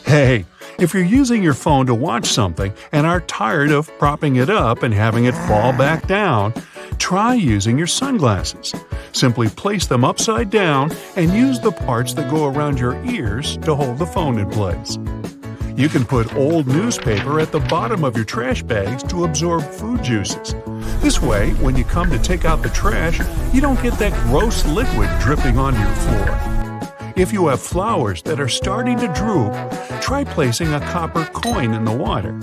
Hey, if you're using your phone to watch something and are tired of propping it up and having it fall back down, try using your sunglasses. Simply place them upside down and use the parts that go around your ears to hold the phone in place. You can put old newspaper at the bottom of your trash bags to absorb food juices. This way, when you come to take out the trash, you don't get that gross liquid dripping onto your floor. If you have flowers that are starting to droop, try placing a copper coin in the water.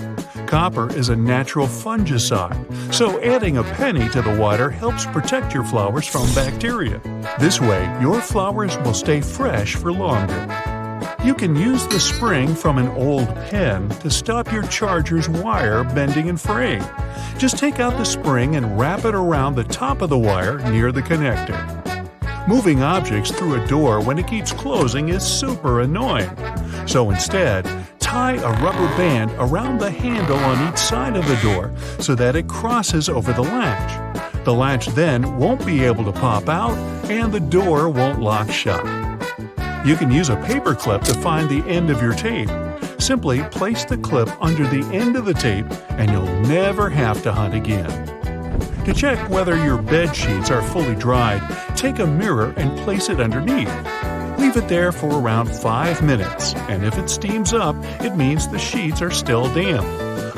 Copper is a natural fungicide, so adding a penny to the water helps protect your flowers from bacteria. This way, your flowers will stay fresh for longer. You can use the spring from an old pen to stop your charger's wire bending and fraying. Just take out the spring and wrap it around the top of the wire near the connector. Moving objects through a door when it keeps closing is super annoying. So instead, tie a rubber band around the handle on each side of the door so that it crosses over the latch. The latch then won't be able to pop out and the door won't lock shut. You can use a paper clip to find the end of your tape. Simply place the clip under the end of the tape and you'll never have to hunt again. To check whether your bed sheets are fully dried, take a mirror and place it underneath. Leave it there for around 5 minutes, and if it steams up, it means the sheets are still damp.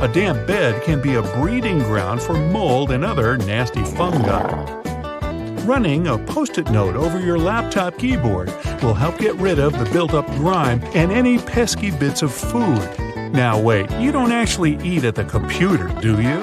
A damp bed can be a breeding ground for mold and other nasty fungi. Running a Post-it note over your laptop keyboard will help get rid of the built-up grime and any pesky bits of food. Now wait, you don't actually eat at the computer, do you?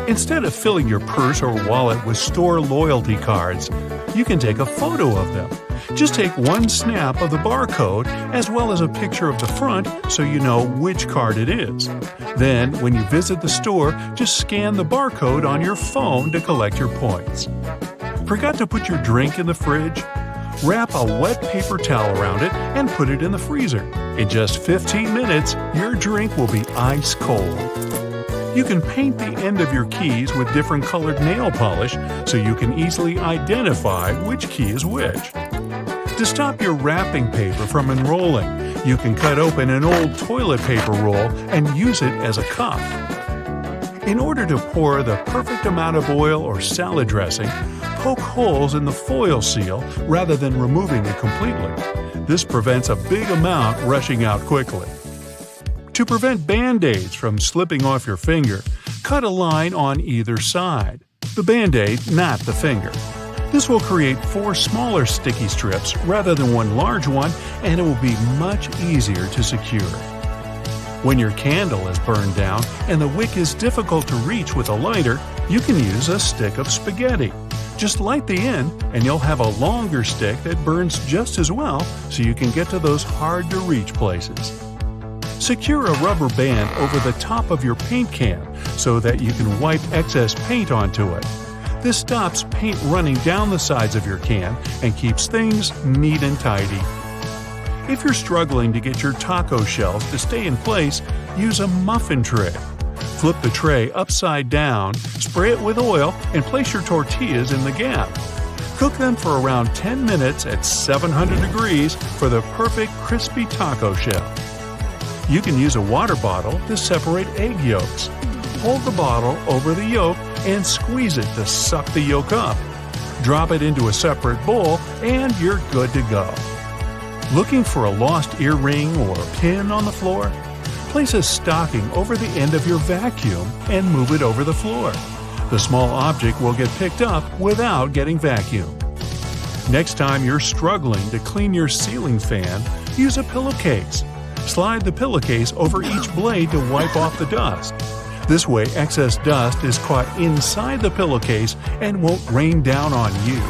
Instead of filling your purse or wallet with store loyalty cards, you can take a photo of them. Just take one snap of the barcode as well as a picture of the front so you know which card it is. Then, when you visit the store, just scan the barcode on your phone to collect your points. Forgot to put your drink in the fridge? Wrap a wet paper towel around it and put it in the freezer. In just 15 minutes, your drink will be ice cold. You can paint the end of your keys with different colored nail polish so you can easily identify which key is which. To stop your wrapping paper from unrolling, you can cut open an old toilet paper roll and use it as a cup. In order to pour the perfect amount of oil or salad dressing, poke holes in the foil seal rather than removing it completely. This prevents a big amount rushing out quickly. To prevent Band-Aids from slipping off your finger, cut a line on either side. The Band-Aid, not the finger. This will create 4 smaller sticky strips rather than one large one, and it will be much easier to secure. When your candle is burned down and the wick is difficult to reach with a lighter, you can use a stick of spaghetti. Just light the end and you'll have a longer stick that burns just as well so you can get to those hard-to-reach places. Secure a rubber band over the top of your paint can so that you can wipe excess paint onto it. This stops paint running down the sides of your can and keeps things neat and tidy. If you're struggling to get your taco shells to stay in place, use a muffin tray. Flip the tray upside down, spray it with oil, and place your tortillas in the gap. Cook them for around 10 minutes at 700 degrees for the perfect crispy taco shell. You can use a water bottle to separate egg yolks. Hold the bottle over the yolk and squeeze it to suck the yolk up. Drop it into a separate bowl and you're good to go. Looking for a lost earring or pin on the floor? Place a stocking over the end of your vacuum and move it over the floor. The small object will get picked up without getting vacuumed. Next time you're struggling to clean your ceiling fan, use a pillowcase. Slide the pillowcase over each blade to wipe off the dust. This way, excess dust is caught inside the pillowcase and won't rain down on you.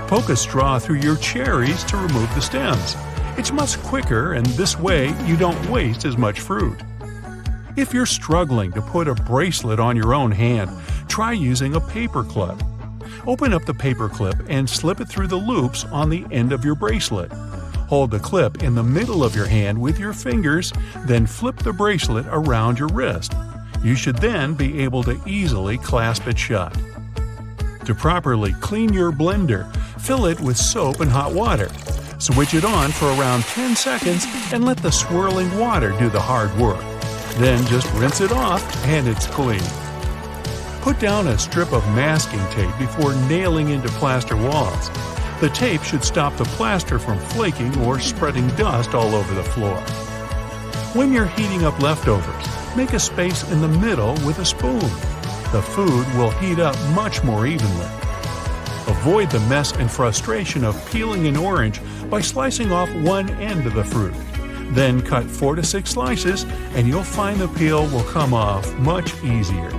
Poke a straw through your cherries to remove the stems. It's much quicker, and this way you don't waste as much fruit. If you're struggling to put a bracelet on your own hand, try using a paper clip. Open up the paper clip and slip it through the loops on the end of your bracelet. Hold the clip in the middle of your hand with your fingers, then flip the bracelet around your wrist. You should then be able to easily clasp it shut. To properly clean your blender, fill it with soap and hot water. Switch it on for around 10 seconds and let the swirling water do the hard work. Then just rinse it off and it's clean. Put down a strip of masking tape before nailing into plaster walls. The tape should stop the plaster from flaking or spreading dust all over the floor. When you're heating up leftovers, make a space in the middle with a spoon. The food will heat up much more evenly. Avoid the mess and frustration of peeling an orange by slicing off one end of the fruit. Then cut 4 to 6 slices and you'll find the peel will come off much easier.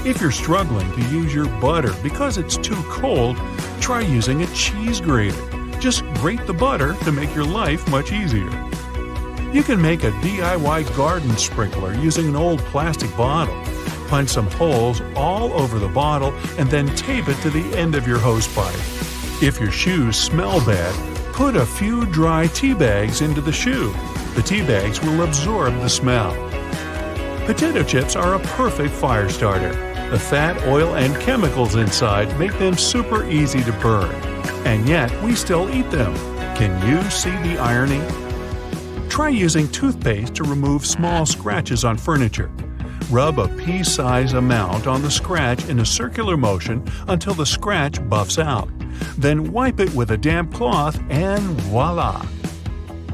If you're struggling to use your butter because it's too cold, try using a cheese grater. Just grate the butter to make your life much easier. You can make a DIY garden sprinkler using an old plastic bottle. Punch some holes all over the bottle and then tape it to the end of your hose pipe. If your shoes smell bad, put a few dry tea bags into the shoe. The tea bags will absorb the smell. Potato chips are a perfect fire starter. The fat, oil, and chemicals inside make them super easy to burn. And yet, we still eat them. Can you see the irony? Try using toothpaste to remove small scratches on furniture. Rub a pea-size amount on the scratch in a circular motion until the scratch buffs out. Then wipe it with a damp cloth and voila!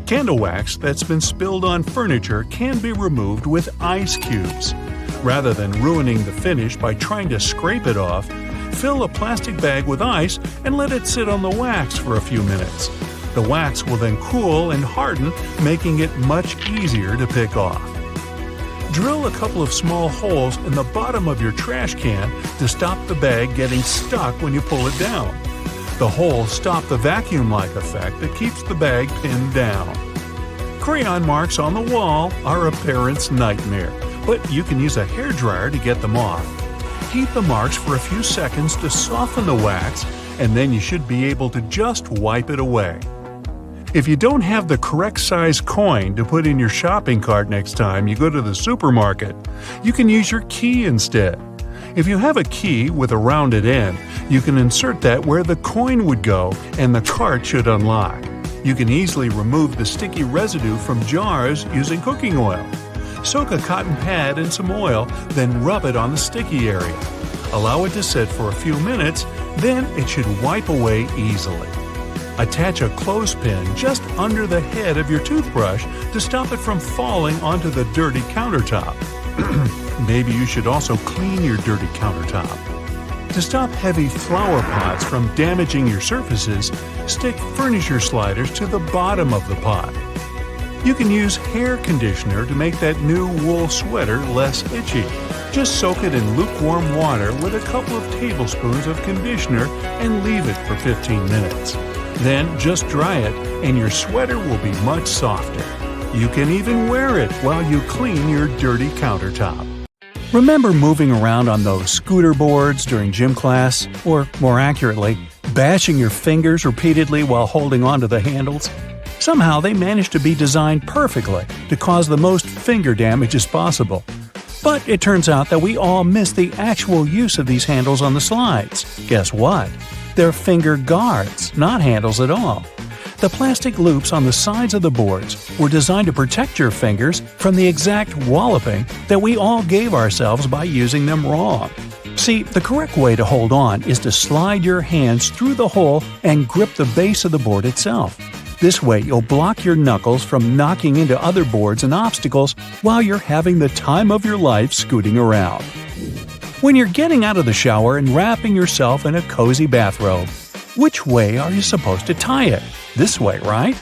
Candle wax that's been spilled on furniture can be removed with ice cubes. Rather than ruining the finish by trying to scrape it off, fill a plastic bag with ice and let it sit on the wax for a few minutes. The wax will then cool and harden, making it much easier to pick off. Drill a couple of small holes in the bottom of your trash can to stop the bag getting stuck when you pull it down. The holes stop the vacuum-like effect that keeps the bag pinned down. Crayon marks on the wall are a parent's nightmare, but you can use a hairdryer to get them off. Heat the marks for a few seconds to soften the wax, and then you should be able to just wipe it away. If you don't have the correct size coin to put in your shopping cart next time you go to the supermarket, you can use your key instead. If you have a key with a rounded end, you can insert that where the coin would go and the cart should unlock. You can easily remove the sticky residue from jars using cooking oil. Soak a cotton pad in some oil, then rub it on the sticky area. Allow it to sit for a few minutes, then it should wipe away easily. Attach a clothespin just under the head of your toothbrush to stop it from falling onto the dirty countertop. Maybe you should also clean your dirty countertop. To stop heavy flower pots from damaging your surfaces, stick furniture sliders to the bottom of the pot. You can use hair conditioner to make that new wool sweater less itchy. Just soak it in lukewarm water with a couple of tablespoons of conditioner and leave it for 15 minutes. Then just dry it and your sweater will be much softer. You can even wear it while you clean your dirty countertop. Remember moving around on those scooter boards during gym class? Or, more accurately, bashing your fingers repeatedly while holding onto the handles? Somehow they managed to be designed perfectly to cause the most finger damage as possible. But it turns out that we all miss the actual use of these handles on the slides. Guess what? They're finger guards, not handles at all. The plastic loops on the sides of the boards were designed to protect your fingers from the exact walloping that we all gave ourselves by using them wrong. See, the correct way to hold on is to slide your hands through the hole and grip the base of the board itself. This way, you'll block your knuckles from knocking into other boards and obstacles while you're having the time of your life scooting around. When you're getting out of the shower and wrapping yourself in a cozy bathrobe, which way are you supposed to tie it? This way, right?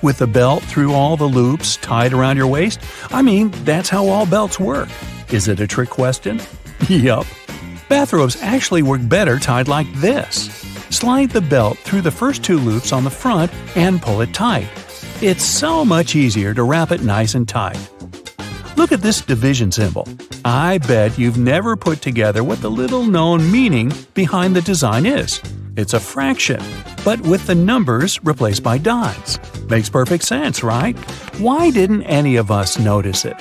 With the belt through all the loops tied around your waist? I mean, that's how all belts work. Is it a trick question? Yup. Bathrobes actually work better tied like this. Slide the belt through the first 2 loops on the front and pull it tight. It's so much easier to wrap it nice and tight. Look at this division symbol. I bet you've never put together what the little-known meaning behind the design is. It's a fraction, but with the numbers replaced by dots. Makes perfect sense, right? Why didn't any of us notice it?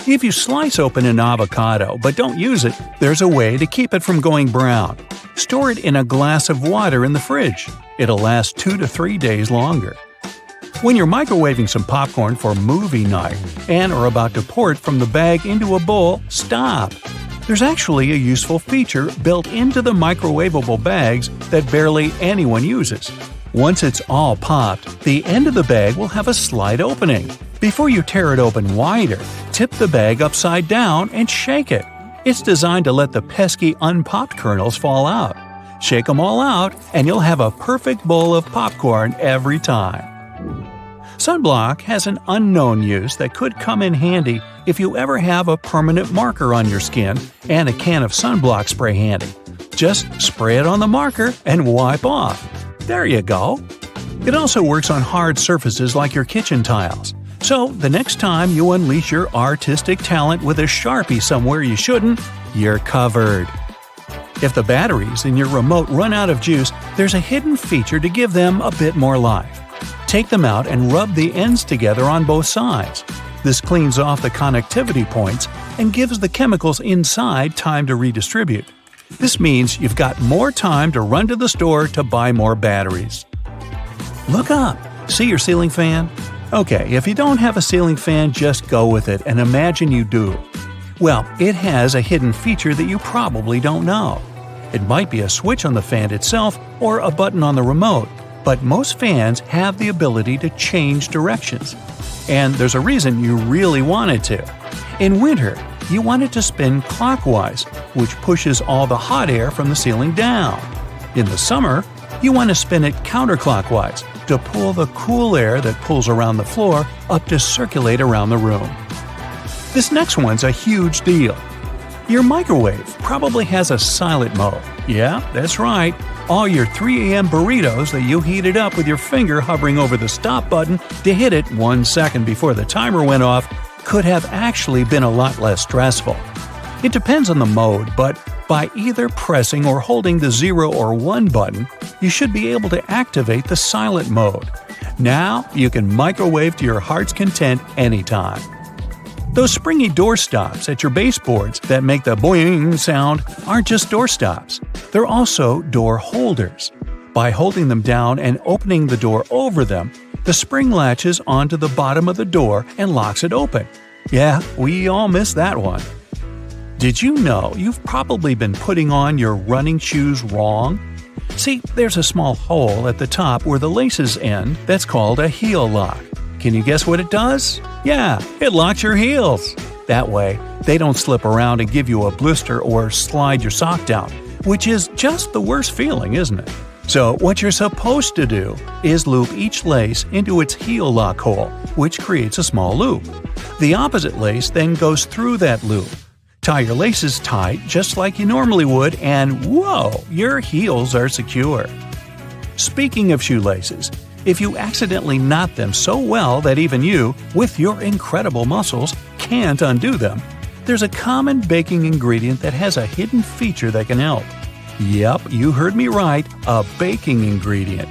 If you slice open an avocado but don't use it, there's a way to keep it from going brown. Store it in a glass of water in the fridge. It'll last 2 to 3 days longer. When you're microwaving some popcorn for movie night and are about to pour it from the bag into a bowl, stop. There's actually a useful feature built into the microwavable bags that barely anyone uses. Once it's all popped, the end of the bag will have a slight opening. Before you tear it open wider, tip the bag upside down and shake it. It's designed to let the pesky unpopped kernels fall out. Shake them all out, and you'll have a perfect bowl of popcorn every time. Sunblock has an unknown use that could come in handy if you ever have a permanent marker on your skin and a can of sunblock spray handy. Just spray it on the marker and wipe off. There you go. It also works on hard surfaces like your kitchen tiles. So the next time you unleash your artistic talent with a Sharpie somewhere you shouldn't, you're covered. If the batteries in your remote run out of juice, there's a hidden feature to give them a bit more life. Take them out and rub the ends together on both sides. This cleans off the connectivity points and gives the chemicals inside time to redistribute. This means you've got more time to run to the store to buy more batteries. Look up. See your ceiling fan? Okay, if you don't have a ceiling fan, just go with it and imagine you do. Well, it has a hidden feature that you probably don't know. It might be a switch on the fan itself or a button on the remote, but most fans have the ability to change directions. And there's a reason you really want it to. In winter, you want it to spin clockwise, which pushes all the hot air from the ceiling down. In the summer, you want to spin it counterclockwise to pull the cool air that pulls around the floor up to circulate around the room. This next one's a huge deal. Your microwave probably has a silent mode. Yeah, that's right. All your 3 a.m. burritos that you heated up with your finger hovering over the stop button to hit it 1 second before the timer went off could have actually been a lot less stressful. It depends on the mode, but by either pressing or holding the 0 or 1 button, you should be able to activate the silent mode. Now you can microwave to your heart's content anytime. Those springy door stops at your baseboards that make the boing sound aren't just door stops. They're also door holders. By holding them down and opening the door over them, the spring latches onto the bottom of the door and locks it open. Yeah, we all missed that one. Did you know you've probably been putting on your running shoes wrong? See, there's a small hole at the top where the laces end that's called a heel lock. Can you guess what it does? Yeah, it locks your heels. That way, they don't slip around and give you a blister or slide your sock down, which is just the worst feeling, isn't it? So what you're supposed to do is loop each lace into its heel lock hole, which creates a small loop. The opposite lace then goes through that loop. Tie your laces tight just like you normally would, and whoa, your heels are secure. Speaking of shoelaces, if you accidentally knot them so well that even you, with your incredible muscles, can't undo them, there's a common baking ingredient that has a hidden feature that can help. Yep, you heard me right, a baking ingredient.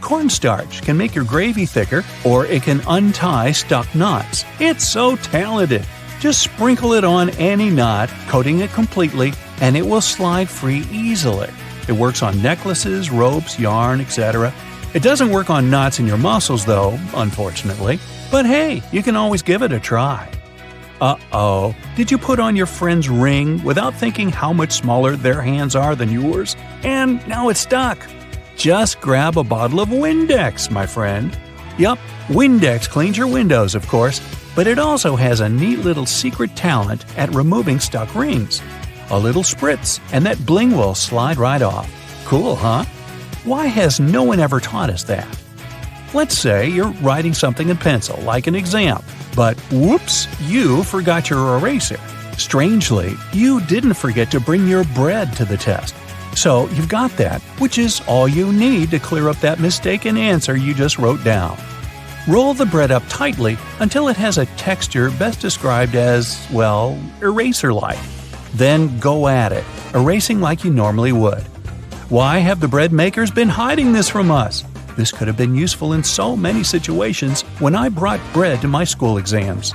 Cornstarch can make your gravy thicker, or it can untie stuck knots. It's so talented! Just sprinkle it on any knot, coating it completely, and it will slide free easily. It works on necklaces, ropes, yarn, etc. It doesn't work on knots in your muscles though, unfortunately. But hey, you can always give it a try. Uh-oh, did you put on your friend's ring without thinking how much smaller their hands are than yours? And now it's stuck. Just grab a bottle of Windex, my friend. Yup, Windex cleans your windows, of course, but it also has a neat little secret talent at removing stuck rings. A little spritz, and that bling will slide right off. Cool, huh? Why has no one ever taught us that? Let's say you're writing something in pencil, like an exam, but whoops, you forgot your eraser. Strangely, you didn't forget to bring your bread to the test. So you've got that, which is all you need to clear up that mistaken answer you just wrote down. Roll the bread up tightly until it has a texture best described as, well, eraser-like. Then go at it, erasing like you normally would. Why have the bread makers been hiding this from us? This could have been useful in so many situations when I brought bread to my school exams.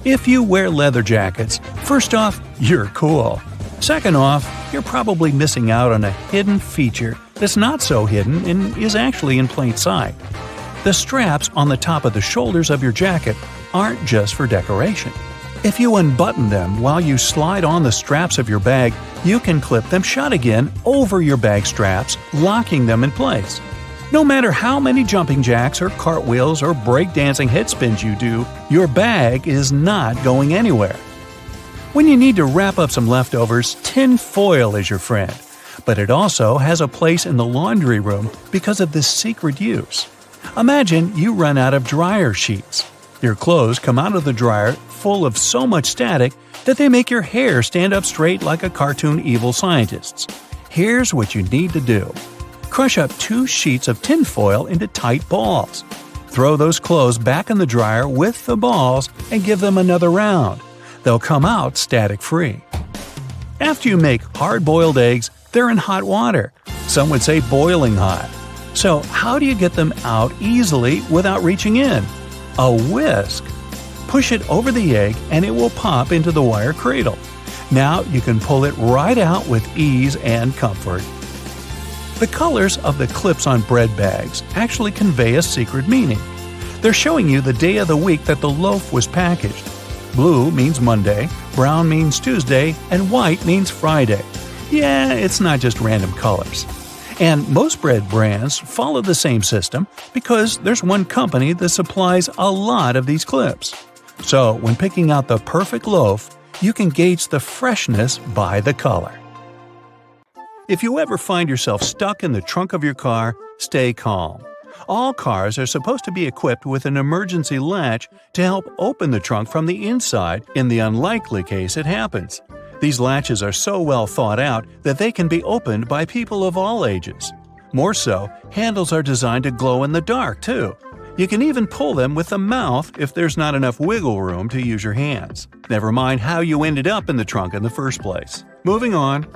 If you wear leather jackets, first off, you're cool. Second off, you're probably missing out on a hidden feature that's not so hidden and is actually in plain sight. The straps on the top of the shoulders of your jacket aren't just for decoration. If you unbutton them while you slide on the straps of your bag, you can clip them shut again over your bag straps, locking them in place. No matter how many jumping jacks or cartwheels or breakdancing headspins you do, your bag is not going anywhere. When you need to wrap up some leftovers, tin foil is your friend. But it also has a place in the laundry room because of this secret use. Imagine you run out of dryer sheets. Your clothes come out of the dryer full of so much static that they make your hair stand up straight like a cartoon evil scientist's. Here's what you need to do. Crush up 2 sheets of tin foil into tight balls. Throw those clothes back in the dryer with the balls and give them another round. They'll come out static-free. After you make hard-boiled eggs, they're in hot water. Some would say boiling hot. So how do you get them out easily without reaching in? A whisk. Push it over the egg and it will pop into the wire cradle. Now you can pull it right out with ease and comfort. The colors of the clips on bread bags actually convey a secret meaning. They're showing you the day of the week that the loaf was packaged. Blue means Monday, brown means Tuesday, and white means Friday. Yeah, it's not just random colors. And most bread brands follow the same system because there's one company that supplies a lot of these clips. So when picking out the perfect loaf, you can gauge the freshness by the color. If you ever find yourself stuck in the trunk of your car, stay calm. All cars are supposed to be equipped with an emergency latch to help open the trunk from the inside in the unlikely case it happens. These latches are so well thought out that they can be opened by people of all ages. More so, handles are designed to glow in the dark, too. You can even pull them with the mouth if there's not enough wiggle room to use your hands. Never mind how you ended up in the trunk in the first place. Moving on.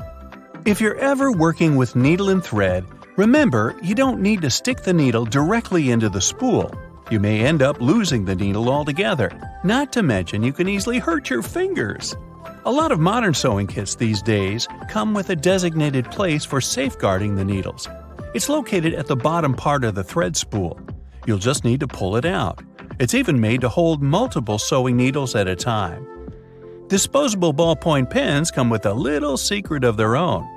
If you're ever working with needle and thread, remember you don't need to stick the needle directly into the spool. You may end up losing the needle altogether. Not to mention you can easily hurt your fingers. A lot of modern sewing kits these days come with a designated place for safeguarding the needles. It's located at the bottom part of the thread spool. You'll just need to pull it out. It's even made to hold multiple sewing needles at a time. Disposable ballpoint pens come with a little secret of their own.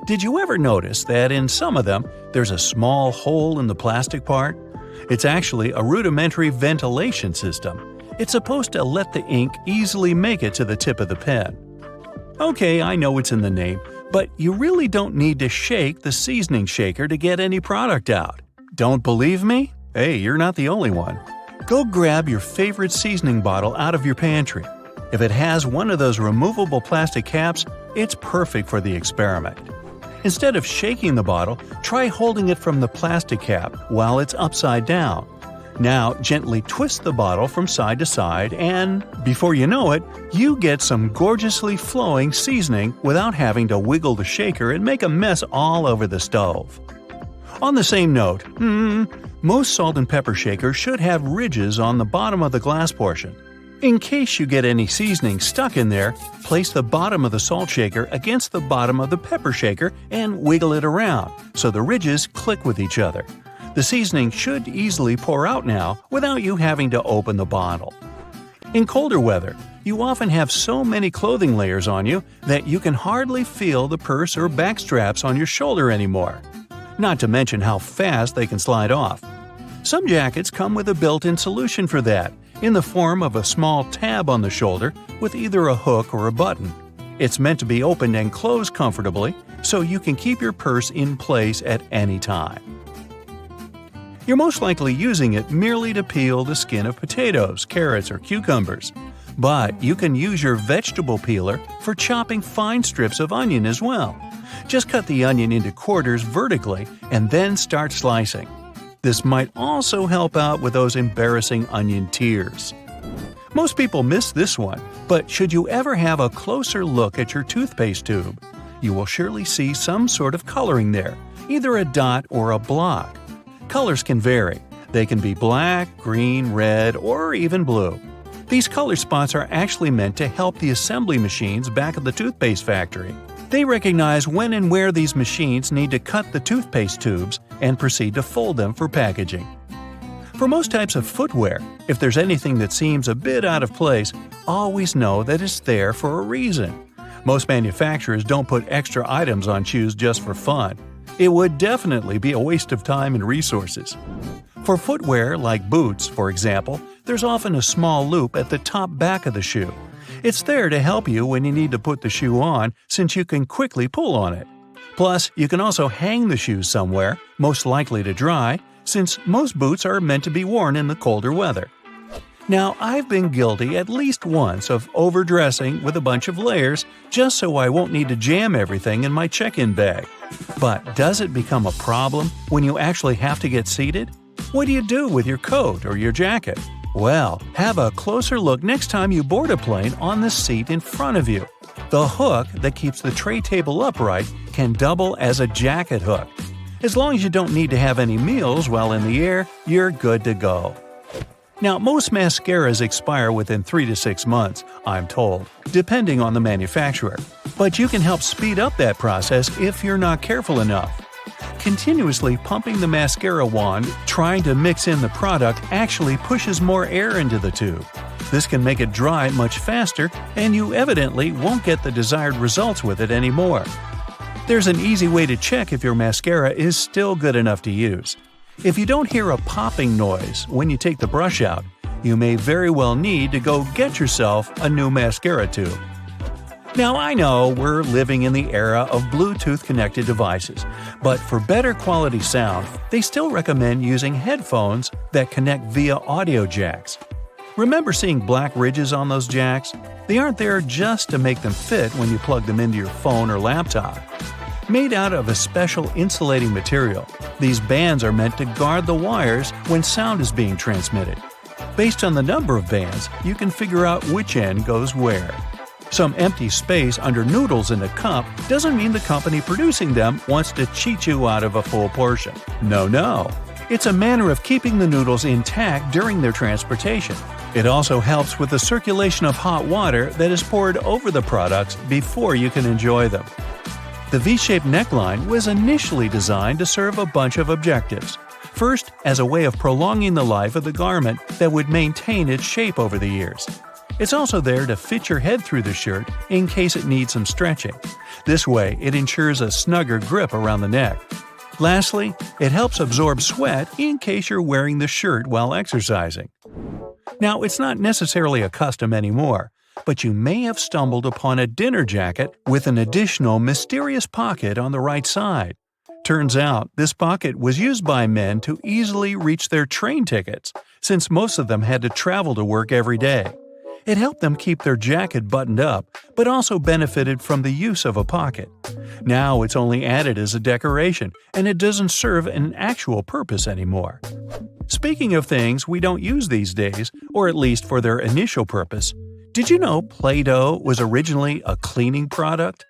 Did you ever notice that in some of them there's a small hole in the plastic part? It's actually a rudimentary ventilation system. It's supposed to let the ink easily make it to the tip of the pen. Okay, I know it's in the name, but you really don't need to shake the seasoning shaker to get any product out. Don't believe me? Hey, you're not the only one. Go grab your favorite seasoning bottle out of your pantry. If it has one of those removable plastic caps, it's perfect for the experiment. Instead of shaking the bottle, try holding it from the plastic cap while it's upside down. Now gently twist the bottle from side to side and, before you know it, you get some gorgeously flowing seasoning without having to wiggle the shaker and make a mess all over the stove. On the same note, most salt and pepper shakers should have ridges on the bottom of the glass portion. In case you get any seasoning stuck in there, place the bottom of the salt shaker against the bottom of the pepper shaker and wiggle it around so the ridges click with each other. The seasoning should easily pour out now without you having to open the bottle. In colder weather, you often have so many clothing layers on you that you can hardly feel the purse or back straps on your shoulder anymore. Not to mention how fast they can slide off. Some jackets come with a built-in solution for that, in the form of a small tab on the shoulder with either a hook or a button. It's meant to be opened and closed comfortably, so you can keep your purse in place at any time. You're most likely using it merely to peel the skin of potatoes, carrots, or cucumbers. But you can use your vegetable peeler for chopping fine strips of onion as well. Just cut the onion into quarters vertically and then start slicing. This might also help out with those embarrassing onion tears. Most people miss this one, but should you ever have a closer look at your toothpaste tube, you will surely see some sort of coloring there, either a dot or a block. Colors can vary. They can be black, green, red, or even blue. These color spots are actually meant to help the assembly machines back at the toothpaste factory. They recognize when and where these machines need to cut the toothpaste tubes and proceed to fold them for packaging. For most types of footwear, if there's anything that seems a bit out of place, always know that it's there for a reason. Most manufacturers don't put extra items on shoes just for fun. It would definitely be a waste of time and resources. For footwear like boots, for example, there's often a small loop at the top back of the shoe. It's there to help you when you need to put the shoe on, since you can quickly pull on it. Plus, you can also hang the shoes somewhere, most likely to dry, since most boots are meant to be worn in the colder weather. Now, I've been guilty at least once of overdressing with a bunch of layers just so I won't need to jam everything in my check-in bag. But does it become a problem when you actually have to get seated? What do you do with your coat or your jacket? Well, have a closer look next time you board a plane on the seat in front of you. The hook that keeps the tray table upright can double as a jacket hook. As long as you don't need to have any meals while in the air, you're good to go. Now, most mascaras expire within 3 to 6 months, I'm told, depending on the manufacturer. But you can help speed up that process if you're not careful enough. Continuously pumping the mascara wand, trying to mix in the product actually pushes more air into the tube. This can make it dry much faster, and you evidently won't get the desired results with it anymore. There's an easy way to check if your mascara is still good enough to use. If you don't hear a popping noise when you take the brush out, you may very well need to go get yourself a new mascara tube. Now, I know we're living in the era of Bluetooth-connected devices, but for better quality sound, they still recommend using headphones that connect via audio jacks. Remember seeing black ridges on those jacks? They aren't there just to make them fit when you plug them into your phone or laptop. Made out of a special insulating material, these bands are meant to guard the wires when sound is being transmitted. Based on the number of bands, you can figure out which end goes where. Some empty space under noodles in a cup doesn't mean the company producing them wants to cheat you out of a full portion. No. It's a manner of keeping the noodles intact during their transportation. It also helps with the circulation of hot water that is poured over the products before you can enjoy them. The V-shaped neckline was initially designed to serve a bunch of objectives. First, as a way of prolonging the life of the garment that would maintain its shape over the years. It's also there to fit your head through the shirt in case it needs some stretching. This way, it ensures a snugger grip around the neck. Lastly, it helps absorb sweat in case you're wearing the shirt while exercising. Now, it's not necessarily a custom anymore, but you may have stumbled upon a dinner jacket with an additional mysterious pocket on the right side. Turns out, this pocket was used by men to easily reach their train tickets, since most of them had to travel to work every day. It helped them keep their jacket buttoned up, but also benefited from the use of a pocket. Now it's only added as a decoration, and it doesn't serve an actual purpose anymore. Speaking of things we don't use these days, or at least for their initial purpose, did you know Play-Doh was originally a cleaning product?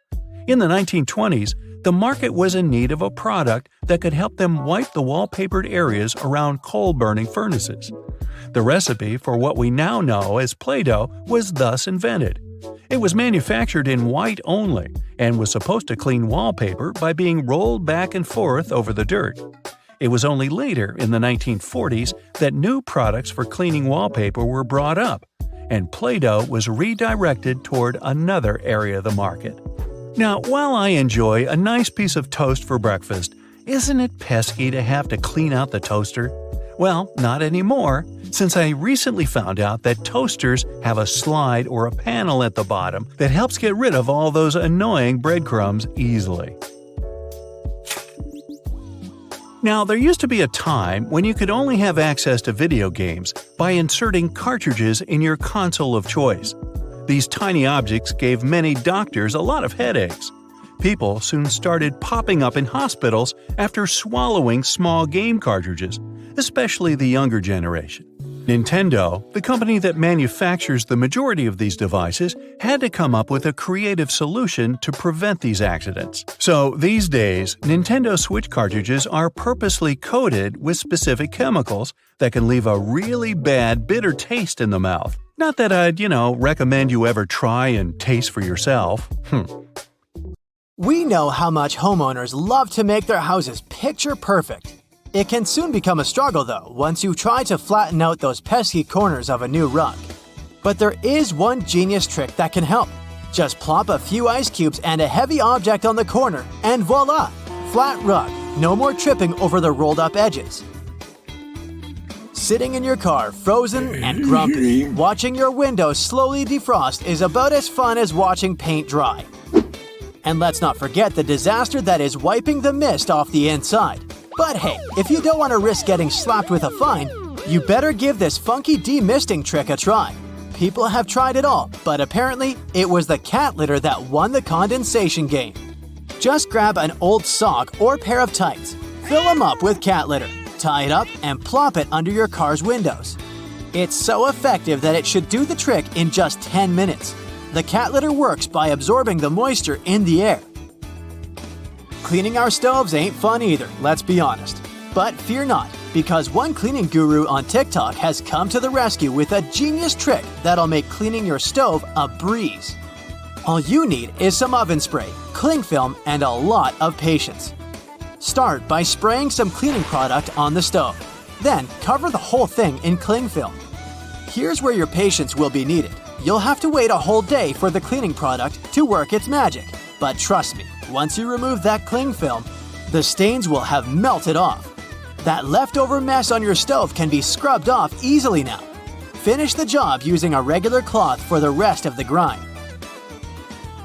In the 1920s, the market was in need of a product that could help them wipe the wallpapered areas around coal-burning furnaces. The recipe for what we now know as Play-Doh was thus invented. It was manufactured in white only, and was supposed to clean wallpaper by being rolled back and forth over the dirt. It was only later, in the 1940s, that new products for cleaning wallpaper were brought up, and Play-Doh was redirected toward another area of the market. Now, while I enjoy a nice piece of toast for breakfast, isn't it pesky to have to clean out the toaster? Well, not anymore, since I recently found out that toasters have a slide or a panel at the bottom that helps get rid of all those annoying breadcrumbs easily. Now, there used to be a time when you could only have access to video games by inserting cartridges in your console of choice. These tiny objects gave many doctors a lot of headaches. People soon started popping up in hospitals after swallowing small game cartridges, especially the younger generation. Nintendo, the company that manufactures the majority of these devices, had to come up with a creative solution to prevent these accidents. So these days, Nintendo Switch cartridges are purposely coated with specific chemicals that can leave a really bad, bitter taste in the mouth. Not that I'd, recommend you ever try and taste for yourself. We know how much homeowners love to make their houses picture perfect. It can soon become a struggle though once you try to flatten out those pesky corners of a new rug. But there is one genius trick that can help. Just plop a few ice cubes and a heavy object on the corner and voila! Flat rug, no more tripping over the rolled up edges. Sitting in your car, frozen and grumpy, watching your windows slowly defrost is about as fun as watching paint dry. And let's not forget the disaster that is wiping the mist off the inside. But hey, if you don't want to risk getting slapped with a fine, you better give this funky demisting trick a try. People have tried it all, but apparently it was the cat litter that won the condensation game. Just grab an old sock or pair of tights, fill them up with cat litter, tie it up, and plop it under your car's windows. It's so effective that it should do the trick in just 10 minutes. The cat litter works by absorbing the moisture in the air. Cleaning our stoves ain't fun either, let's be honest. But fear not, because one cleaning guru on TikTok has come to the rescue with a genius trick that'll make cleaning your stove a breeze. All you need is some oven spray, cling film, and a lot of patience. Start by spraying some cleaning product on the stove. Then cover the whole thing in cling film. Here's where your patience will be needed. You'll have to wait a whole day for the cleaning product to work its magic. But trust me, once you remove that cling film, the stains will have melted off. That leftover mess on your stove can be scrubbed off easily now. Finish the job using a regular cloth for the rest of the grind.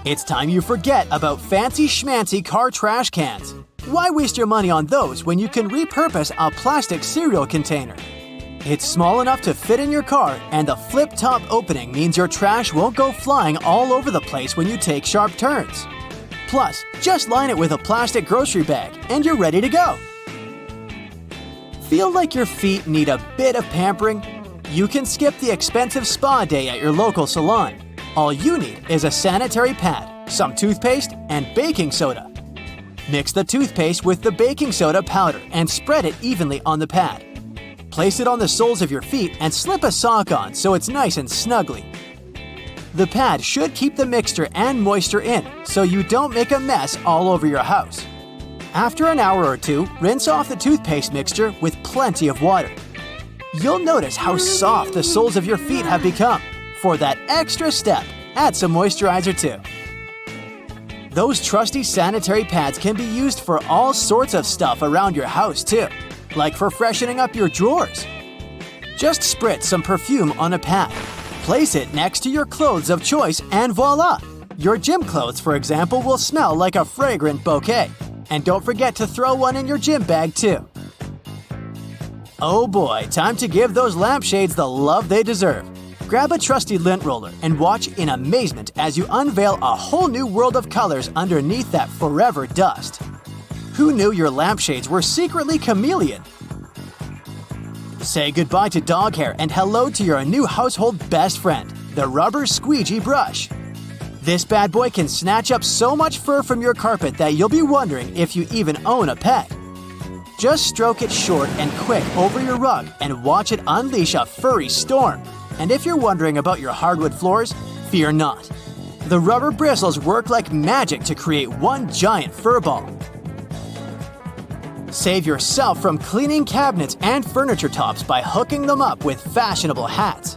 It's time you forget about fancy schmancy car trash cans. Why waste your money on those when you can repurpose a plastic cereal container? It's small enough to fit in your car, and the flip-top opening means your trash won't go flying all over the place when you take sharp turns. Plus, just line it with a plastic grocery bag, and you're ready to go. Feel like your feet need a bit of pampering? You can skip the expensive spa day at your local salon. All you need is a sanitary pad, some toothpaste, and baking soda. Mix the toothpaste with the baking soda powder and spread it evenly on the pad. Place it on the soles of your feet and slip a sock on so it's nice and snuggly. The pad should keep the mixture and moisture in so you don't make a mess all over your house. After an hour or two, rinse off the toothpaste mixture with plenty of water. You'll notice how soft the soles of your feet have become. For that extra step, add some moisturizer too. Those trusty sanitary pads can be used for all sorts of stuff around your house too, like for freshening up your drawers. Just spritz some perfume on a pad. Place it next to your clothes of choice and voila! Your gym clothes, for example, will smell like a fragrant bouquet. And don't forget to throw one in your gym bag too. Oh boy, time to give those lampshades the love they deserve. Grab a trusty lint roller and watch in amazement as you unveil a whole new world of colors underneath that forever dust. Who knew your lampshades were secretly chameleon? Say goodbye to dog hair and hello to your new household best friend, the rubber squeegee brush. This bad boy can snatch up so much fur from your carpet that you'll be wondering if you even own a pet. Just stroke it short and quick over your rug and watch it unleash a furry storm. And if you're wondering about your hardwood floors, fear not. The rubber bristles work like magic to create one giant fur ball. Save yourself from cleaning cabinets and furniture tops by hooking them up with fashionable hats.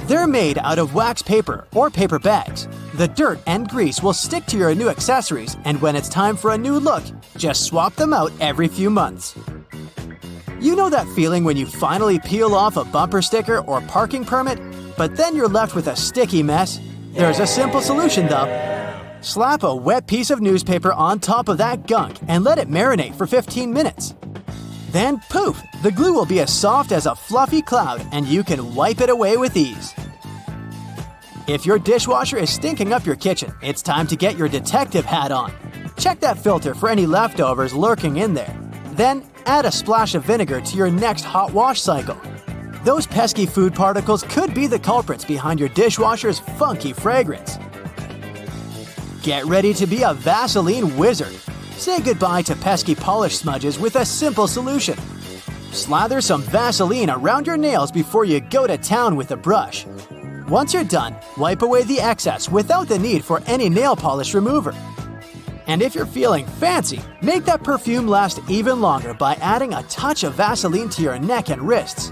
They're made out of wax paper or paper bags. The dirt and grease will stick to your new accessories, and when it's time for a new look, just swap them out every few months. You know that feeling when you finally peel off a bumper sticker or parking permit, but then you're left with a sticky mess? There's a simple solution though. Slap a wet piece of newspaper on top of that gunk and let it marinate for 15 minutes. Then poof, the glue will be as soft as a fluffy cloud and you can wipe it away with ease. If your dishwasher is stinking up your kitchen, it's time to get your detective hat on. Check that filter for any leftovers lurking in there. Then add a splash of vinegar to your next hot wash cycle. Those pesky food particles could be the culprits behind your dishwasher's funky fragrance. Get ready to be a Vaseline wizard. Say goodbye to pesky polish smudges with a simple solution. Slather some Vaseline around your nails before you go to town with a brush. Once you're done, wipe away the excess without the need for any nail polish remover. And if you're feeling fancy, make that perfume last even longer by adding a touch of Vaseline to your neck and wrists.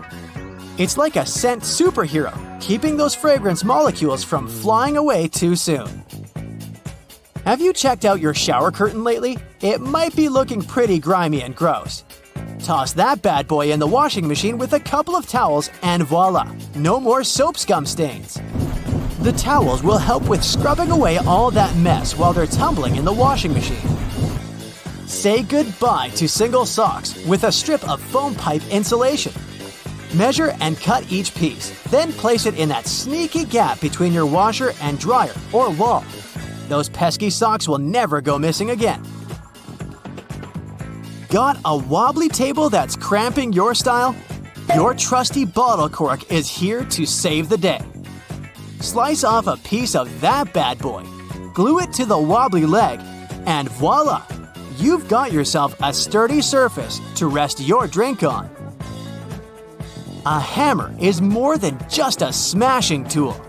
It's like a scent superhero, keeping those fragrance molecules from flying away too soon. Have you checked out your shower curtain lately? It might be looking pretty grimy and gross. Toss that bad boy in the washing machine with a couple of towels and voila, no more soap scum stains. The towels will help with scrubbing away all that mess while they're tumbling in the washing machine. Say goodbye to single socks with a strip of foam pipe insulation. Measure and cut each piece, then place it in that sneaky gap between your washer and dryer or wall. Those pesky socks will never go missing again. Got a wobbly table that's cramping your style? Your trusty bottle cork is here to save the day. Slice off a piece of that bad boy, glue it to the wobbly leg, and voila! You've got yourself a sturdy surface to rest your drink on. A hammer is more than just a smashing tool.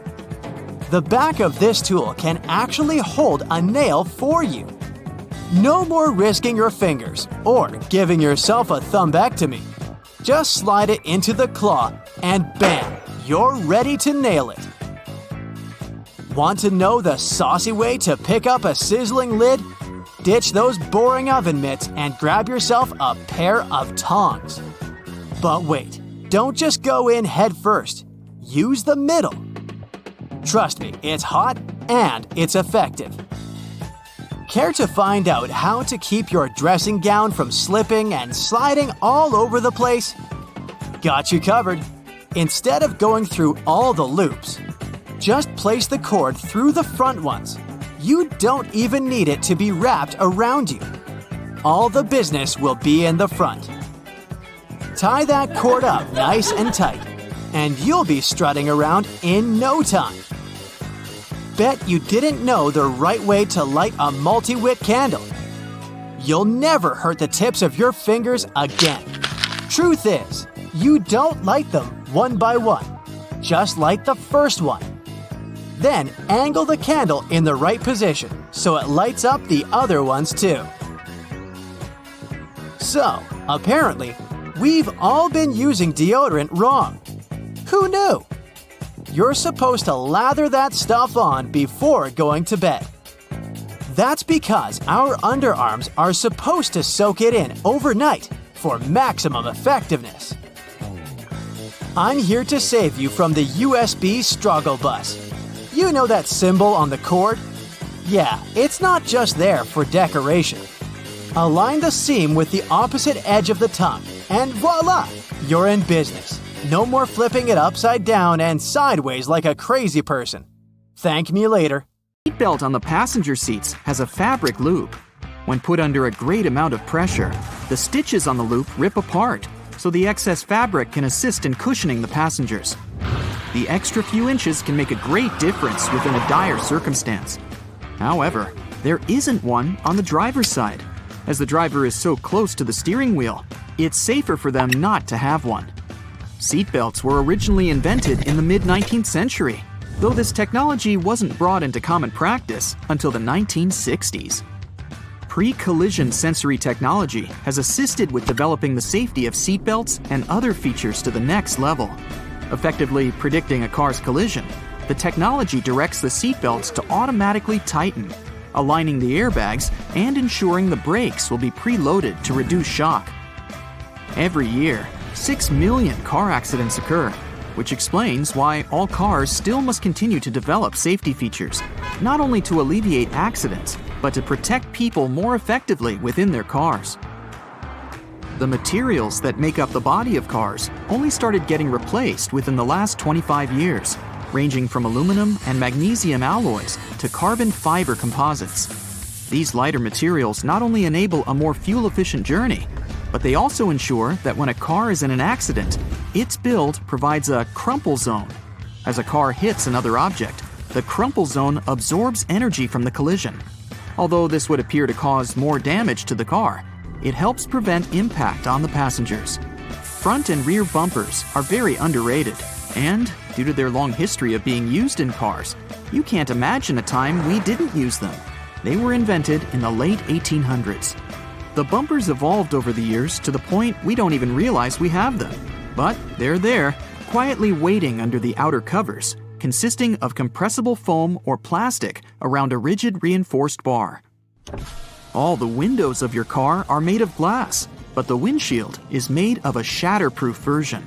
The back of this tool can actually hold a nail for you. No more risking your fingers or giving yourself a thumbectomy. Just slide it into the claw and bam, you're ready to nail it. Want to know the saucy way to pick up a sizzling lid? Ditch those boring oven mitts and grab yourself a pair of tongs. But wait, don't just go in head first. Use the middle. Trust me, it's hot and it's effective. Care to find out how to keep your dressing gown from slipping and sliding all over the place? Got you covered. Instead of going through all the loops, just place the cord through the front ones. You don't even need it to be wrapped around you. All the business will be in the front. Tie that cord up nice and tight, and you'll be strutting around in no time. Bet you didn't know the right way to light a multi-wick candle. You'll never hurt the tips of your fingers again. Truth is, you don't light them one by one. Just light the first one. Then angle the candle in the right position so it lights up the other ones too. So, apparently, we've all been using deodorant wrong. Who knew? You're supposed to lather that stuff on before going to bed. That's because our underarms are supposed to soak it in overnight for maximum effectiveness. I'm here to save you from the USB struggle bus. You know that symbol on the cord? Yeah, it's not just there for decoration. Align the seam with the opposite edge of the tongue, and voila! You're in business. No more flipping it upside down and sideways like a crazy person. Thank me later. The seatbelt on the passenger seats has a fabric loop. When put under a great amount of pressure, the stitches on the loop rip apart, so the excess fabric can assist in cushioning the passengers. The extra few inches can make a great difference within a dire circumstance. However, there isn't one on the driver's side. As the driver is so close to the steering wheel, it's safer for them not to have one. Seatbelts were originally invented in the mid-19th century, though this technology wasn't brought into common practice until the 1960s. Pre-collision sensory technology has assisted with developing the safety of seatbelts and other features to the next level. Effectively predicting a car's collision, the technology directs the seatbelts to automatically tighten, aligning the airbags and ensuring the brakes will be preloaded to reduce shock. Every year, 6 million car accidents occur, which explains why all cars still must continue to develop safety features, not only to alleviate accidents, but to protect people more effectively within their cars. The materials that make up the body of cars only started getting replaced within the last 25 years, ranging from aluminum and magnesium alloys to carbon fiber composites. These lighter materials not only enable a more fuel-efficient journey, but they also ensure that when a car is in an accident, its build provides a crumple zone. As a car hits another object, the crumple zone absorbs energy from the collision. Although this would appear to cause more damage to the car, it helps prevent impact on the passengers. Front and rear bumpers are very underrated, and due to their long history of being used in cars, you can't imagine a time we didn't use them. They were invented in the late 1800s. The bumpers evolved over the years to the point we don't even realize we have them. But they're there, quietly waiting under the outer covers, consisting of compressible foam or plastic around a rigid reinforced bar. All the windows of your car are made of glass, but the windshield is made of a shatterproof version.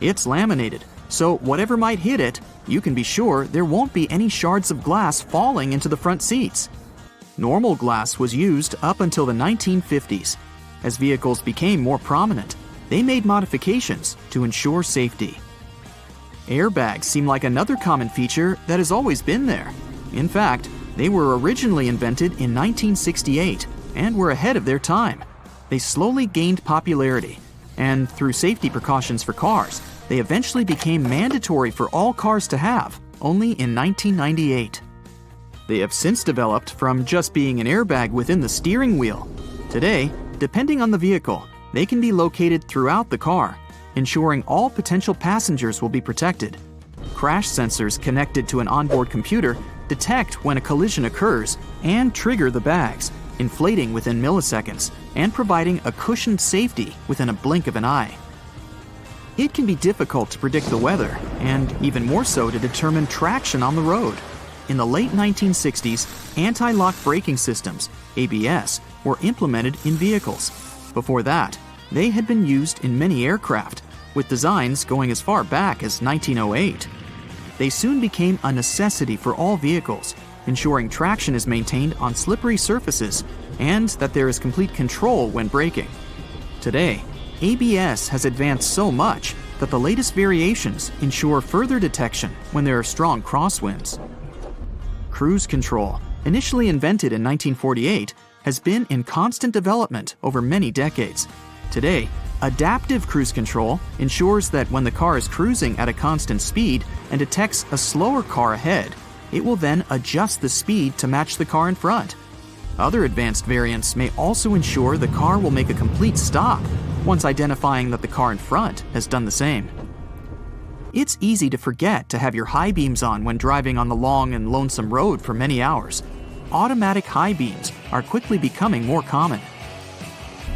It's laminated, so whatever might hit it, you can be sure there won't be any shards of glass falling into the front seats. Normal glass was used up until the 1950s. As vehicles became more prominent, they made modifications to ensure safety. Airbags seem like another common feature that has always been there. In fact, they were originally invented in 1968 and were ahead of their time. They slowly gained popularity, and through safety precautions for cars, they eventually became mandatory for all cars to have, only in 1998. They have since developed from just being an airbag within the steering wheel. Today, depending on the vehicle, they can be located throughout the car, ensuring all potential passengers will be protected. Crash sensors connected to an onboard computer detect when a collision occurs and trigger the bags, inflating within milliseconds and providing a cushioned safety within a blink of an eye. It can be difficult to predict the weather, and even more so to determine traction on the road. In the late 1960s, anti-lock braking systems, ABS, were implemented in vehicles. Before that, they had been used in many aircraft, with designs going as far back as 1908. They soon became a necessity for all vehicles, ensuring traction is maintained on slippery surfaces and that there is complete control when braking. Today, ABS has advanced so much that the latest variations ensure further detection when there are strong crosswinds. Cruise control, initially invented in 1948, has been in constant development over many decades. Today, adaptive cruise control ensures that when the car is cruising at a constant speed and detects a slower car ahead, it will then adjust the speed to match the car in front. Other advanced variants may also ensure the car will make a complete stop once identifying that the car in front has done the same. It's easy to forget to have your high beams on when driving on the long and lonesome road for many hours. Automatic high beams are quickly becoming more common.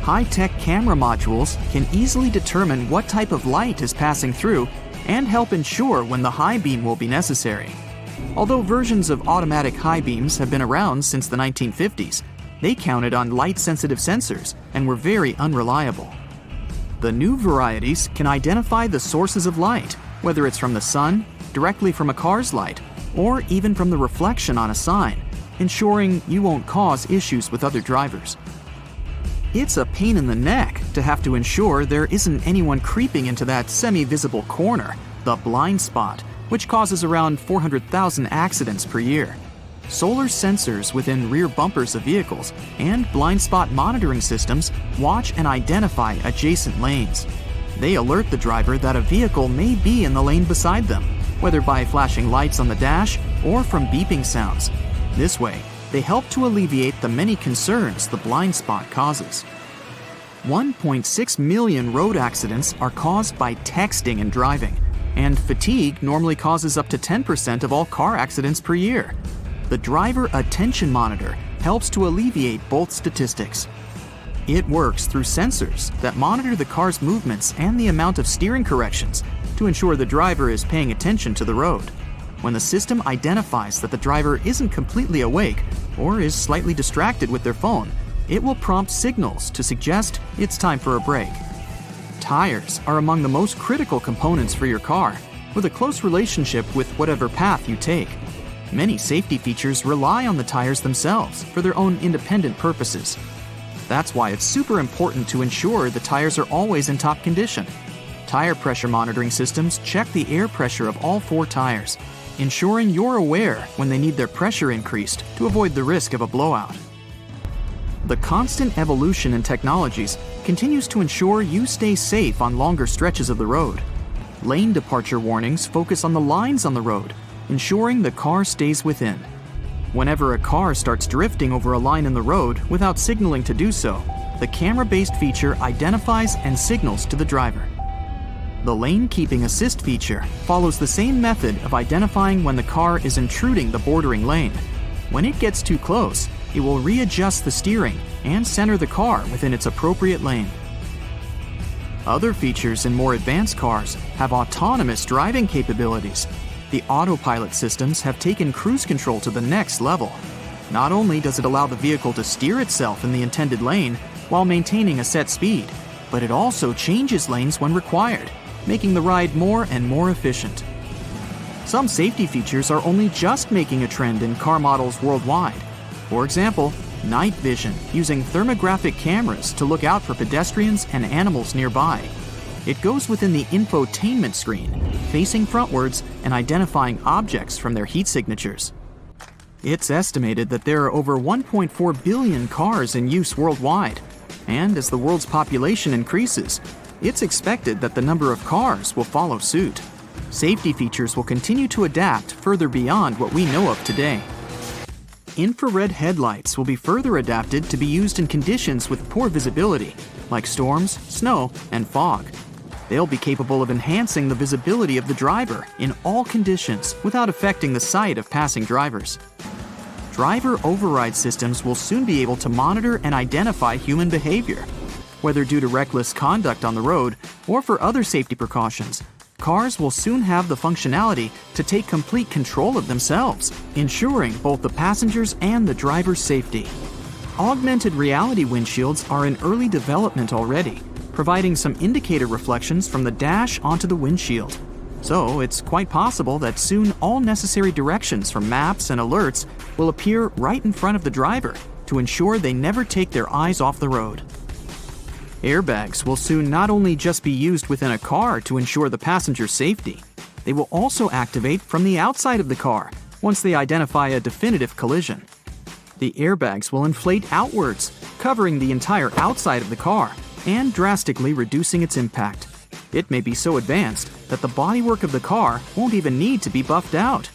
High-tech camera modules can easily determine what type of light is passing through and help ensure when the high beam will be necessary. Although versions of automatic high beams have been around since the 1950s, they counted on light-sensitive sensors and were very unreliable. The new varieties can identify the sources of light, whether it's from the sun, directly from a car's light, or even from the reflection on a sign, ensuring you won't cause issues with other drivers. It's a pain in the neck to have to ensure there isn't anyone creeping into that semi-visible corner, the blind spot, which causes around 400,000 accidents per year. Solar sensors within rear bumpers of vehicles and blind spot monitoring systems watch and identify adjacent lanes. They alert the driver that a vehicle may be in the lane beside them, whether by flashing lights on the dash or from beeping sounds. This way, they help to alleviate the many concerns the blind spot causes. 1.6 million road accidents are caused by texting and driving, and fatigue normally causes up to 10% of all car accidents per year. The driver attention monitor helps to alleviate both statistics. It works through sensors that monitor the car's movements and the amount of steering corrections to ensure the driver is paying attention to the road. When the system identifies that the driver isn't completely awake or is slightly distracted with their phone, it will prompt signals to suggest it's time for a break. Tires are among the most critical components for your car, with a close relationship with whatever path you take. Many safety features rely on the tires themselves for their own independent purposes. That's why it's super important to ensure the tires are always in top condition. Tire pressure monitoring systems check the air pressure of all 4 tires, ensuring you're aware when they need their pressure increased to avoid the risk of a blowout. The constant evolution in technologies continues to ensure you stay safe on longer stretches of the road. Lane departure warnings focus on the lines on the road, ensuring the car stays within. Whenever a car starts drifting over a line in the road without signaling to do so, the camera-based feature identifies and signals to the driver. The lane keeping assist feature follows the same method of identifying when the car is intruding the bordering lane. When it gets too close, it will readjust the steering and center the car within its appropriate lane. Other features in more advanced cars have autonomous driving capabilities. The autopilot systems have taken cruise control to the next level. Not only does it allow the vehicle to steer itself in the intended lane while maintaining a set speed, but it also changes lanes when required, making the ride more and more efficient. Some safety features are only just making a trend in car models worldwide. For example, night vision, using thermographic cameras to look out for pedestrians and animals nearby. It goes within the infotainment screen, facing frontwards and identifying objects from their heat signatures. It's estimated that there are over 1.4 billion cars in use worldwide, and as the world's population increases, it's expected that the number of cars will follow suit. Safety features will continue to adapt further beyond what we know of today. Infrared headlights will be further adapted to be used in conditions with poor visibility, like storms, snow, and fog. They'll be capable of enhancing the visibility of the driver in all conditions without affecting the sight of passing drivers. Driver override systems will soon be able to monitor and identify human behavior. Whether due to reckless conduct on the road or for other safety precautions, cars will soon have the functionality to take complete control of themselves, ensuring both the passengers and the driver's safety. Augmented reality windshields are in early development already, providing some indicator reflections from the dash onto the windshield. So it's quite possible that soon all necessary directions from maps and alerts will appear right in front of the driver to ensure they never take their eyes off the road. Airbags will soon not only just be used within a car to ensure the passenger's safety, they will also activate from the outside of the car once they identify a definitive collision. The airbags will inflate outwards, covering the entire outside of the car and drastically reducing its impact. It may be so advanced that the bodywork of the car won't even need to be buffed out.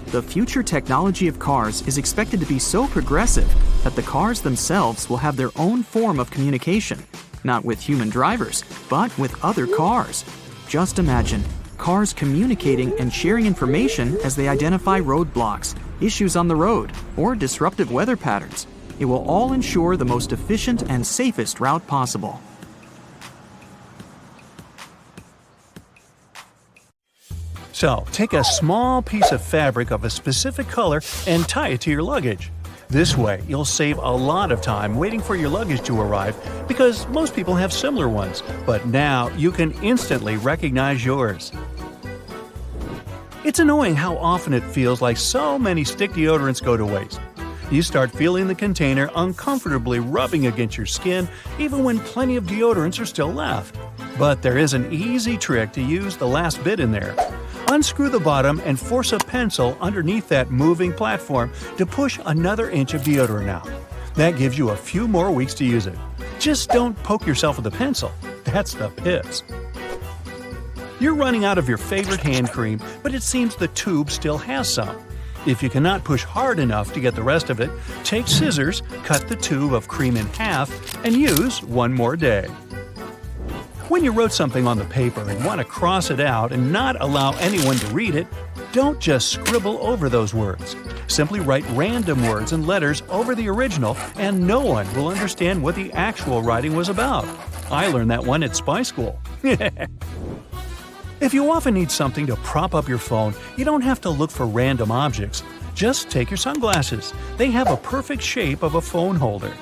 The future technology of cars is expected to be so progressive that the cars themselves will have their own form of communication, not with human drivers, but with other cars. Just imagine cars communicating and sharing information as they identify roadblocks, issues on the road, or disruptive weather patterns. It will all ensure the most efficient and safest route possible. So, take a small piece of fabric of a specific color and tie it to your luggage. This way, you'll save a lot of time waiting for your luggage to arrive because most people have similar ones, but now you can instantly recognize yours. It's annoying how often it feels like so many stick deodorants go to waste. You start feeling the container uncomfortably rubbing against your skin even when plenty of deodorants are still left. But there is an easy trick to use the last bit in there. Unscrew the bottom and force a pencil underneath that moving platform to push another inch of deodorant out. That gives you a few more weeks to use it. Just don't poke yourself with a pencil. That's the pits. You're running out of your favorite hand cream, but it seems the tube still has some. If you cannot push hard enough to get the rest of it, take scissors, cut the tube of cream in half, and use one more day. When you wrote something on the paper and want to cross it out and not allow anyone to read it, don't just scribble over those words. Simply write random words and letters over the original and no one will understand what the actual writing was about. I learned that one at spy school. If you often need something to prop up your phone, you don't have to look for random objects. Just take your sunglasses. They have a perfect shape of a phone holder.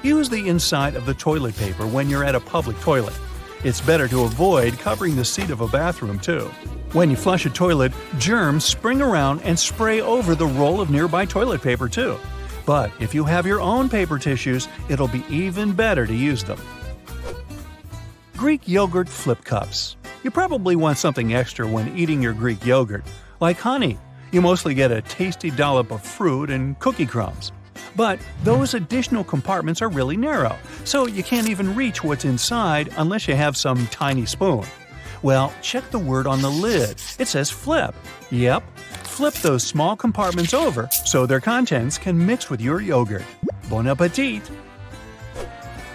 Use the inside of the toilet paper when you're at a public toilet. It's better to avoid covering the seat of a bathroom, too. When you flush a toilet, germs spring around and spray over the roll of nearby toilet paper, too. But if you have your own paper tissues, it'll be even better to use them. Greek yogurt flip cups. You probably want something extra when eating your Greek yogurt, like honey. You mostly get a tasty dollop of fruit and cookie crumbs. But those additional compartments are really narrow, so you can't even reach what's inside unless you have some tiny spoon. Well, check the word on the lid. It says flip. Yep, flip those small compartments over so their contents can mix with your yogurt. Bon appetit!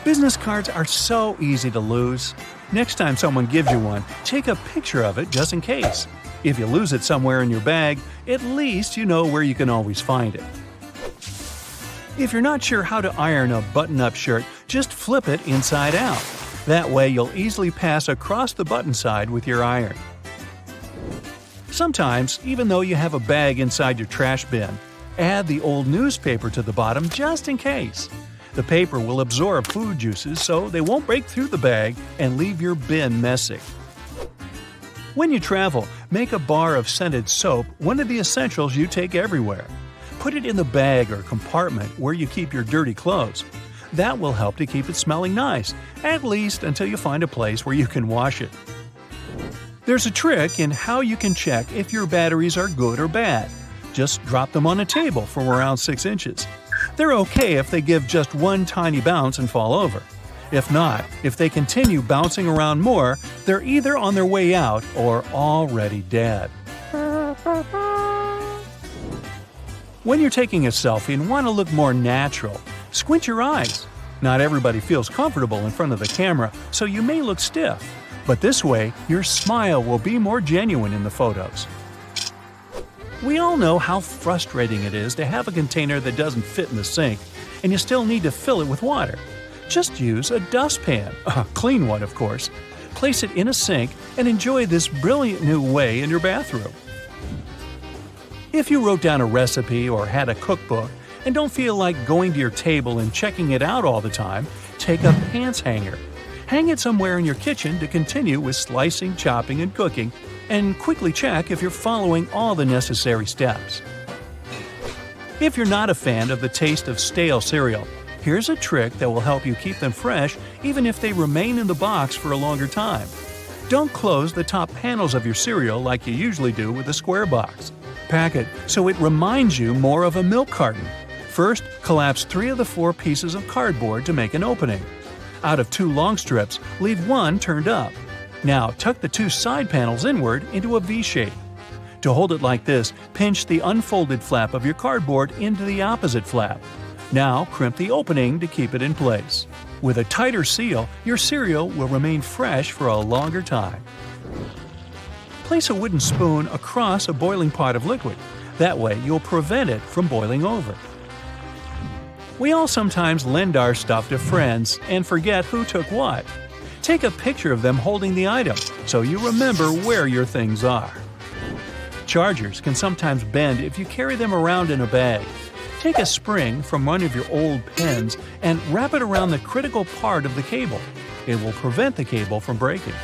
Business cards are so easy to lose. Next time someone gives you one, take a picture of it just in case. If you lose it somewhere in your bag, at least you know where you can always find it. If you're not sure how to iron a button-up shirt, just flip it inside out. That way you'll easily pass across the button side with your iron. Sometimes, even though you have a bag inside your trash bin, add the old newspaper to the bottom just in case. The paper will absorb food juices so they won't break through the bag and leave your bin messy. When you travel, make a bar of scented soap one of the essentials you take everywhere. Put it in the bag or compartment where you keep your dirty clothes. That will help to keep it smelling nice, at least until you find a place where you can wash it. There's a trick in how you can check if your batteries are good or bad. Just drop them on a table from around 6 inches. They're okay if they give just one tiny bounce and fall over. If not, if they continue bouncing around more, they're either on their way out or already dead. When you're taking a selfie and want to look more natural, squint your eyes. Not everybody feels comfortable in front of the camera, so you may look stiff. But this way, your smile will be more genuine in the photos. We all know how frustrating it is to have a container that doesn't fit in the sink, and you still need to fill it with water. Just use a dustpan, a clean one of course. Place it in a sink and enjoy this brilliant new way in your bathroom. If you wrote down a recipe or had a cookbook and don't feel like going to your table and checking it out all the time, take a pants hanger. Hang it somewhere in your kitchen to continue with slicing, chopping, and cooking, and quickly check if you're following all the necessary steps. If you're not a fan of the taste of stale cereal, here's a trick that will help you keep them fresh even if they remain in the box for a longer time. Don't close the top panels of your cereal like you usually do with a square box. Pack it so it reminds you more of a milk carton. First, collapse 3 of the 4 pieces of cardboard to make an opening. Out of 2 long strips, leave 1 turned up. Now tuck the 2 side panels inward into a V shape. To hold it like this, pinch the unfolded flap of your cardboard into the opposite flap. Now crimp the opening to keep it in place. With a tighter seal, your cereal will remain fresh for a longer time. Place a wooden spoon across a boiling pot of liquid. That way you'll prevent it from boiling over. We all sometimes lend our stuff to friends and forget who took what. Take a picture of them holding the item so you remember where your things are. Chargers can sometimes bend if you carry them around in a bag. Take a spring from one of your old pens and wrap it around the critical part of the cable. It will prevent the cable from breaking.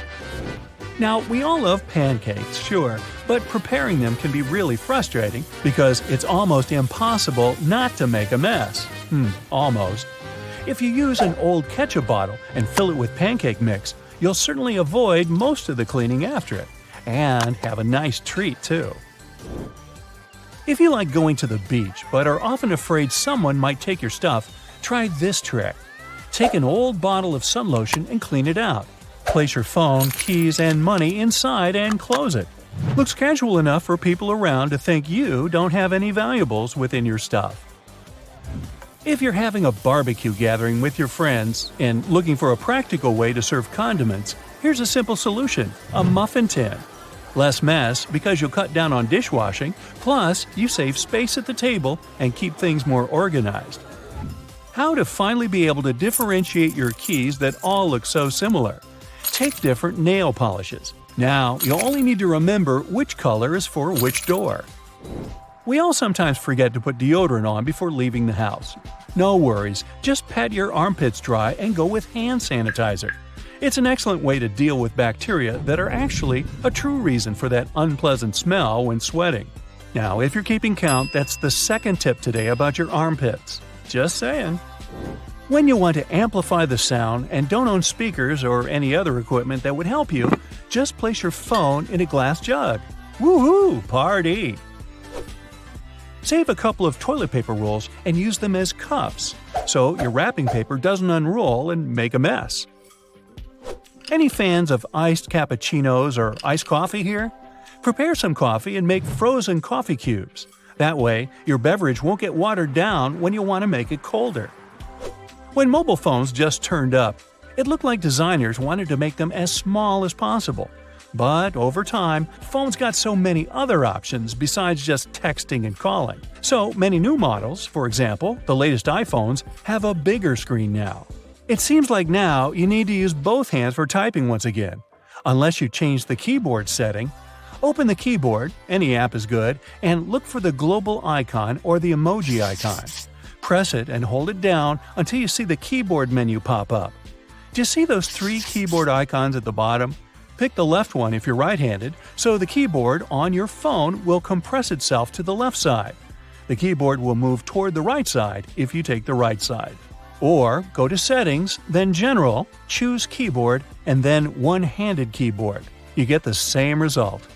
Now, we all love pancakes, sure, but preparing them can be really frustrating because it's almost impossible not to make a mess. Almost. If you use an old ketchup bottle and fill it with pancake mix, you'll certainly avoid most of the cleaning after it, and have a nice treat too. If you like going to the beach but are often afraid someone might take your stuff, try this trick. Take an old bottle of sun lotion and clean it out. Place your phone, keys, and money inside and close it. Looks casual enough for people around to think you don't have any valuables within your stuff. If you're having a barbecue gathering with your friends and looking for a practical way to serve condiments, here's a simple solution: a muffin tin. Less mess because you'll cut down on dishwashing, plus you save space at the table and keep things more organized. How to finally be able to differentiate your keys that all look so similar. Take different nail polishes. Now, you'll only need to remember which color is for which door. We all sometimes forget to put deodorant on before leaving the house. No worries, just pat your armpits dry and go with hand sanitizer. It's an excellent way to deal with bacteria that are actually a true reason for that unpleasant smell when sweating. Now, if you're keeping count, that's the second tip today about your armpits. Just saying. When you want to amplify the sound and don't own speakers or any other equipment that would help you, just place your phone in a glass jug. Woohoo! Party! Save a couple of toilet paper rolls and use them as cups, so your wrapping paper doesn't unroll and make a mess. Any fans of iced cappuccinos or iced coffee here? Prepare some coffee and make frozen coffee cubes. That way, your beverage won't get watered down when you want to make it colder. When mobile phones just turned up, it looked like designers wanted to make them as small as possible. But over time, phones got so many other options besides just texting and calling. So many new models, for example, the latest iPhones, have a bigger screen now. It seems like now you need to use both hands for typing once again. Unless you change the keyboard setting, open the keyboard, any app is good, and look for the global icon or the emoji icon. Press it and hold it down until you see the keyboard menu pop up. Do you see those 3 keyboard icons at the bottom? Pick the left one if you're right-handed, so the keyboard on your phone will compress itself to the left side. The keyboard will move toward the right side if you take the right side. Or go to Settings, then General, choose Keyboard, and then One-handed keyboard. You get the same result.